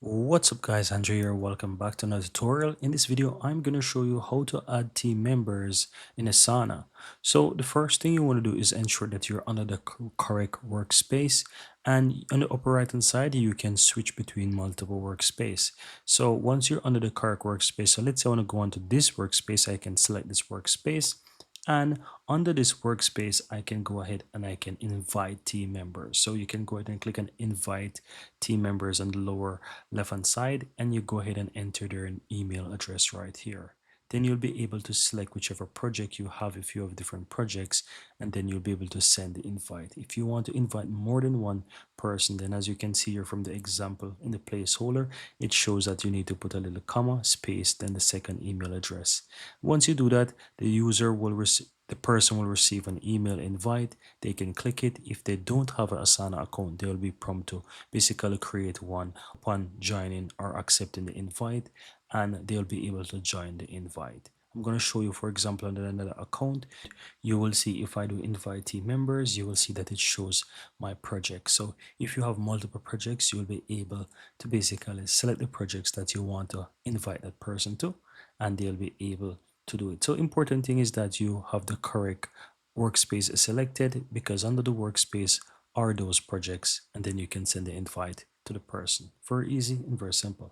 What's up guys, Andrew here. Welcome back to another tutorial. In this video, I'm going to show you how to add team members in Asana. So the first thing you want to do is ensure that you're under the correct workspace, and on the upper right hand side, you can switch between multiple workspace. So once you're under the correct workspace, so let's say I want to go onto this workspace, I can select this workspace. And under this workspace, I can go ahead and I can invite team members. So you can go ahead and click on invite team members on the lower left hand side, and you go ahead and enter their email address right here. Then you'll be able to select whichever project you have if you have different projects, and then you'll be able to send the invite. If you want to invite more than one person, then as you can see here from the example in the placeholder, it shows that you need to put a little comma, space, then the second email address. Once you do that, the person will receive an email invite. They can click it. If they don't have an Asana account, they'll be prompted to basically create one upon joining or accepting the invite, and they'll be able to join the invite. I'm going to show you, for example, on another account. You will see if I do invite team members, you will see that it shows my project. So if you have multiple projects, you'll be able to basically select the projects that you want to invite that person to, and they'll be able to do it. So important thing is that you have the correct workspace selected, because under the workspace are those projects, and then you can send the invite to the person. Very easy and very simple.